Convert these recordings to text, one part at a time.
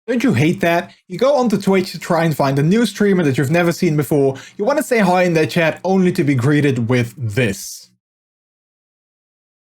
Don't you hate that? You go onto Twitch to try and find a new streamer that you've never seen before, you want to say hi in their chat only to be greeted with this.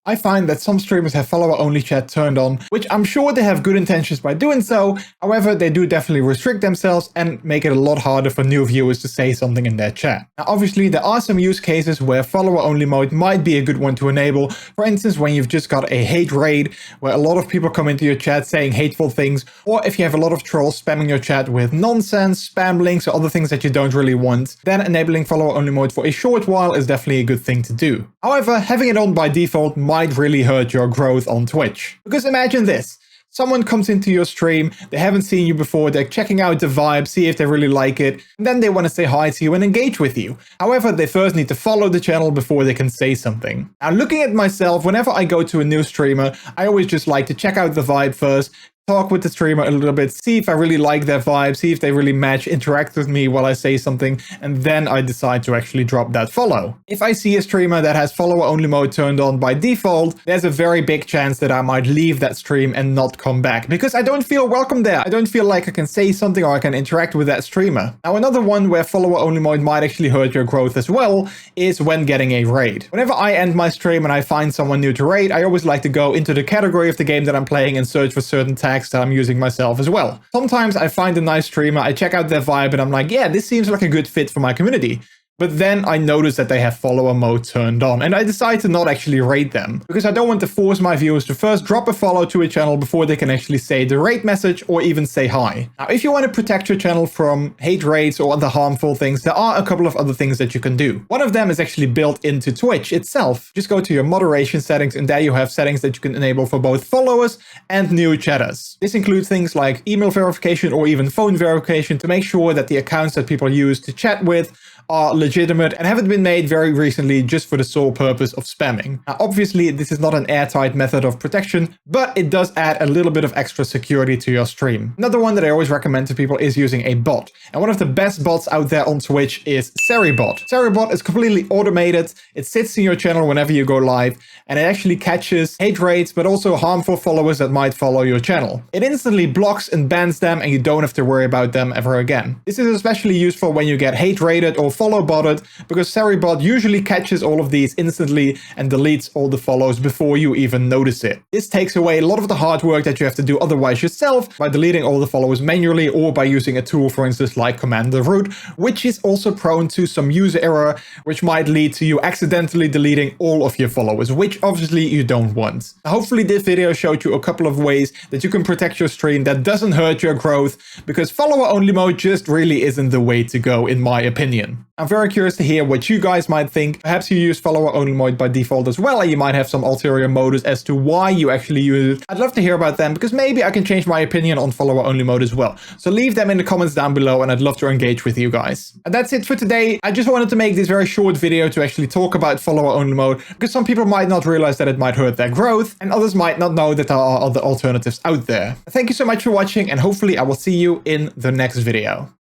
I find that some streamers have follower-only chat turned on, which I'm sure they have good intentions by doing so, however they do definitely restrict themselves and make it a lot harder for new viewers to say something in their chat. Now obviously there are some use cases where follower-only mode might be a good one to enable, for instance when you've just got a hate raid where a lot of people come into your chat saying hateful things, or if you have a lot of trolls spamming your chat with nonsense, spam links or other things that you don't really want, then enabling follower-only mode for a short while is definitely a good thing to do. However, having it on by default might really hurt your growth on Twitch. Because imagine this. Someone comes into your stream, they haven't seen you before, they're checking out the vibe, see if they really like it, and then they want to say hi to you and engage with you. However, they first need to follow the channel before they can say something. Now, looking at myself, whenever I go to a new streamer, I always just like to check out the vibe first, talk with the streamer a little bit, see if I really like their vibe, see if they really match, interact with me while I say something, and then I decide to actually drop that follow. If I see a streamer that has follower-only mode turned on by default, there's a very big chance that I might leave that stream and not come back, because I don't feel welcome there. I don't feel like I can say something or I can interact with that streamer. Now, another one where follower-only mode might actually hurt your growth as well is when getting a raid. Whenever I end my stream and I find someone new to raid, I always like to go into the category of the game that I'm playing and search for certain tags that I'm using myself as well. Sometimes I find a nice streamer, I check out their vibe and I'm like, yeah, this seems like a good fit for my community. But then I notice that they have follower mode turned on and I decide to not actually raid them because I don't want to force my viewers to first drop a follow to a channel before they can actually say the raid message or even say hi. Now, if you want to protect your channel from hate raids or other harmful things, there are a couple of other things that you can do. One of them is actually built into Twitch itself. Just go to your moderation settings and there you have settings that you can enable for both followers and new chatters. This includes things like email verification or even phone verification to make sure that the accounts that people use to chat with are legitimate and haven't been made very recently just for the sole purpose of spamming. Now, obviously, this is not an airtight method of protection, but it does add a little bit of extra security to your stream. Another one that I always recommend to people is using a bot. And one of the best bots out there on Twitch is Sery Bot. Sery Bot is completely automated. It sits in your channel whenever you go live, and it actually catches hate raids, but also harmful followers that might follow your channel. It instantly blocks and bans them, and you don't have to worry about them ever again. This is especially useful when you get hate raided or follow botted, because Sery Bot usually catches all of these instantly and deletes all the follows before you even notice it. This takes away a lot of the hard work that you have to do otherwise yourself by deleting all the followers manually or by using a tool, for instance, like Command the Root, which is also prone to some user error, which might lead to you accidentally deleting all of your followers, which obviously you don't want. Hopefully this video showed you a couple of ways that you can protect your stream that doesn't hurt your growth, because follower only mode just really isn't the way to go in my opinion. I'm very curious to hear what you guys might think. Perhaps you use follower only mode by default as well, and you might have some ulterior motives as to why you actually use it. I'd love to hear about them, because maybe I can change my opinion on follower only mode as well. So leave them in the comments down below and I'd love to engage with you guys. And that's it for today. I just wanted to make this very short video to actually talk about follower only mode, because some people might not realize that it might hurt their growth and others might not know that there are other alternatives out there. Thank you so much for watching, and hopefully I will see you in the next video.